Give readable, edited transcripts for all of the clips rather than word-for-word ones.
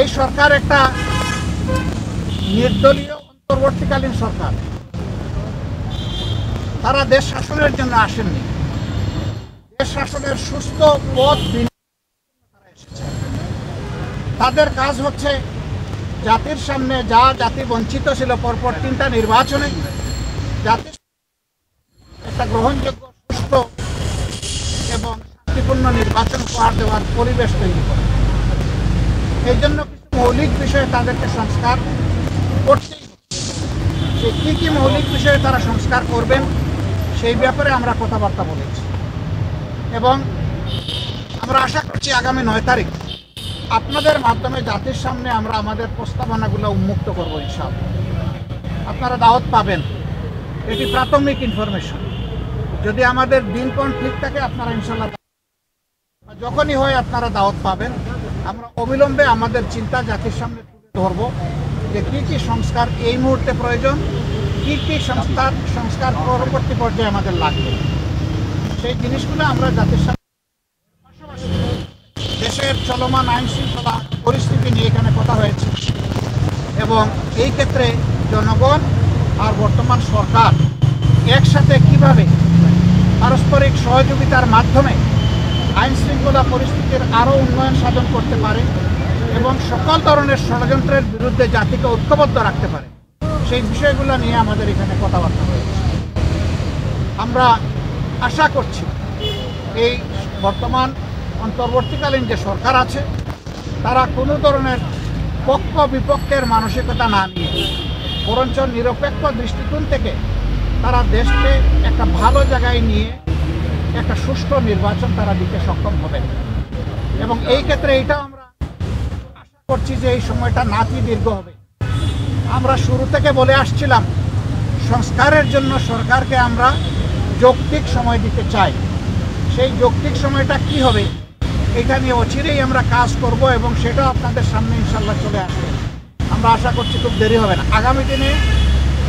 এই সরকার একটা নির্দলীয় অন্তর্বর্তীকালীন সরকার। তারা দেশ শাসনের জন্য আসেননি, দেশ শাসনের সুস্থ পথ তারা এসেছে। তাদের কাজ হচ্ছে জাতির সামনে যা জাতি বঞ্চিত ছিল পরপর 3টা নির্বাচনে জাতির একটা গ্রহণযোগ্য সুস্থ এবং শান্তিপূর্ণ নির্বাচন উপহার দেওয়ার পরিবেশ তৈরি করে। এই জন্য কিছু মৌলিক বিষয়ে তাদেরকে সংস্কার করতেই হবে। সেই কী মৌলিক বিষয়ে তারা সংস্কার করবেন সেই ব্যাপারে আমরা কথাবার্তা বলেছি এবং আমরা আশা করছি আগামী 9 তারিখ আপনাদের মাধ্যমে জাতির সামনে আমরা আমাদের প্রস্তাবনাগুলো উন্মুক্ত করব ইনশাআল্লাহ। আপনারা দাওয়াত পাবেন, এটি প্রাথমিক ইনফরমেশন। যদি আমাদের দিনক্ষণ ঠিক থাকে আপনারা ইনশাআল্লাহ যখনই হয় আপনারা দাওয়াত পাবেন। আমরা অবিলম্বে আমাদের চিন্তা জাতির সামনে তুলে ধরব যে কী সংস্কার এই মুহূর্তে প্রয়োজন, কী সংস্কার পরবর্তী পর্যায়ে আমাদের লাগবে, সেই জিনিসগুলো আমরা জাতির সামনে। পাশাপাশি দেশের চলমান আইন শৃঙ্খলা পরিস্থিতি নিয়ে এখানে কথা হয়েছে এবং এই ক্ষেত্রে জনগণ আর বর্তমান সরকার একসাথে কিভাবে পারস্পরিক সহযোগিতার মাধ্যমে আইন শৃঙ্খলা পরিস্থিতির আরও উন্নয়ন সাধন করতে পারে এবং সকল ধরনের ষড়যন্ত্রের বিরুদ্ধে জাতিকে ঐক্যবদ্ধ রাখতে পারে, সেই বিষয়গুলো নিয়ে আমাদের এখানে কথাবার্তা হয়েছে। আমরা আশা করছি এই বর্তমান অন্তর্বর্তীকালীন যে সরকার আছে তারা কোনো ধরনের পক্ষ বিপক্ষের মানসিকতা না নিয়ে বরঞ্চ নিরপেক্ষ দৃষ্টিকোণ থেকে তারা দেশকে একটা ভালো জায়গায় নিয়ে একটা সুষ্ঠু নির্বাচন তারা দিতে সক্ষম হবেন এবং এই ক্ষেত্রে এইটাও আমরা আশা করছি যে এই সময়টা নাতি দীর্ঘ হবে। আমরা শুরু থেকে বলে আসছিলাম সংস্কারের জন্য সরকারকে আমরা যৌক্তিক সময় দিতে চাই। সেই যৌক্তিক সময়টা কি হবে এটা নিয়ে অচিরেই আমরা কাজ করব এবং সেটাও আপনাদের সামনে ইনশাল্লাহ চলে আসবে। আমরা আশা করছি খুব দেরি হবে না। আগামী দিনে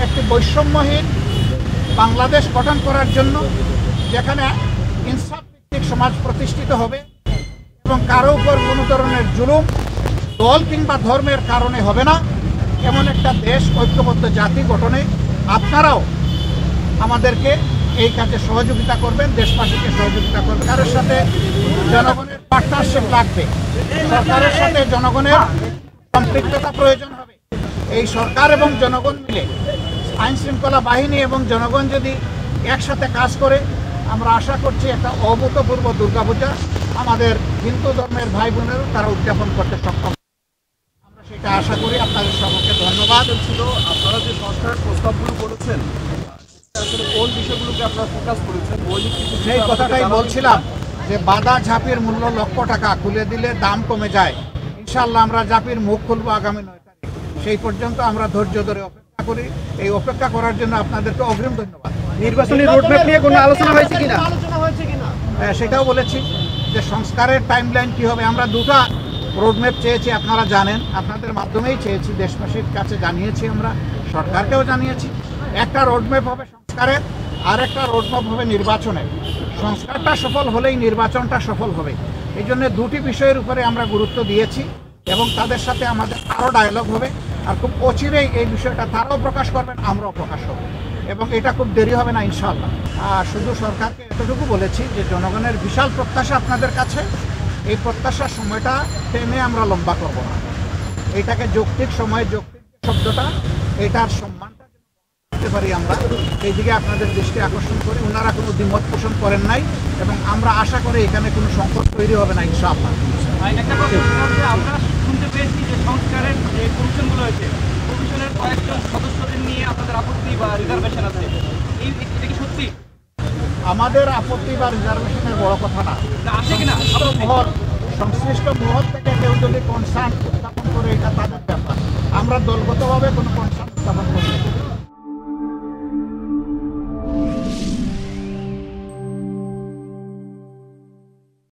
একটি বৈষম্যহীন বাংলাদেশ গঠন করার জন্য যেখানে ইনসাফ ভিত্তিক সমাজ প্রতিষ্ঠিত হবে এবং কারো উপর কোনো ধরনের জুলুম দল কিংবা ধর্মের কারণে হবে না, এমন একটা দেশ ঐক্যবদ্ধ জাতি গঠনে আপনারাও আমাদেরকে এই কাজে সহযোগিতা করবেন, দেশবাসীকে সহযোগিতা করবেন। সরকারের সাথে জনগণের পার্টনারশিপ লাগবে, সরকারের সাথে জনগণের সম্পৃক্ততা প্রয়োজন হবে। এই সরকার এবং জনগণ মিলে আইন শৃঙ্খলা বাহিনী এবং জনগণ যদি একসাথে কাজ করে আমরা আশা করছি একটা অভূতপূর্ব দুর্গাপূজা আমাদের হিন্দু ধর্মের ভাই বোনেরও তারা উদযাপন করতে সক্ষম। আমরা সেটা আশা করি। আপনাদের সকলকে ধন্যবাদ। ছিল আপনারা যে সংস্কারের প্রস্তাবগুলো করেছেন আসলে কোন বিষয়গুলোকে আপনারা ফোকাস করেছেন? সেই কথাটাই বলছিলাম যে বাধা ঝাঁপির মূল্য লক্ষ টাকা, খুলে দিলে দাম কমে যায়। ইনশাআল্লাহ আমরা ঝাঁপির মুখ খুলবো আগামী 9 তারিখ। সেই পর্যন্ত আমরা ধৈর্য ধরে অপেক্ষা করি। এই অপেক্ষা করার জন্য আপনাদেরকে অগ্রিম ধন্যবাদ। নির্বাচনী রোডম্যাপ নিয়ে কোনো আলোচনা হয়েছে কিনা? সেটাও বলেছি যে সংস্কারের টাইমলাইন কী হবে। আমরা 2টা রোডম্যাপ চেয়েছি, আপনারা জানেন, আপনাদের মাধ্যমেই চেয়েছি, দেশবাসীর কাছে জানিয়েছি, আমরা সরকারকেও জানিয়েছি। একটা রোডম্যাপ হবে সংস্কারের, আর একটা রোডম্যাপ হবে নির্বাচনের। সংস্কারটা সফল হলেই নির্বাচনটা সফল হবে। এই জন্য 2টি বিষয়ের উপরে আমরা গুরুত্ব দিয়েছি এবং তাদের সাথে আমাদের আরও ডায়ালগ হবে। আর খুব অচিরেই এই বিষয়টা তারাও প্রকাশ করবেন, আমরাও প্রকাশ করব এবং এটা খুব দেরি হবে না ইনশাআল্লাহ। আর শুধু সরকারকে এতটুকু বলেছি যে জনগণের বিশাল প্রত্যাশা আপনাদের কাছে, এই প্রত্যাশার সময়টা টেনে আমরা লম্বা করব না। এইটাকে যৌক্তিক সময়, যৌক্তিক শব্দটা, এটার সম্মানটা করতে পারি আমরা, এই দিকে আপনাদের দৃষ্টি আকর্ষণ করি। ওনারা কোনো দ্বিমত পোষণ করেন নাই এবং আমরা আশা করি এখানে কোনো সংকট তৈরি হবে না ইনশাআল্লাহ। আমরা শুনতে পেয়েছি যে সংস্কারের যে কমিশনগুলো হয়েছে, কমিশনের কয়েকজন সদস্যদের নিয়ে আপনাদের আপত্তি বা রিজার্ভেশন আছে, এটা কি সত্যি? আমাদের আপত্তি বা রিজার্ভেশনের বড় কথা না, আসে কিনা সংশ্লিষ্ট মহল থেকে কেউ যদি কনসার্ন উত্থাপন করে এটা তাদের ব্যাপার। আমরা দলগতভাবে কোনো কনসার্ন উত্থাপন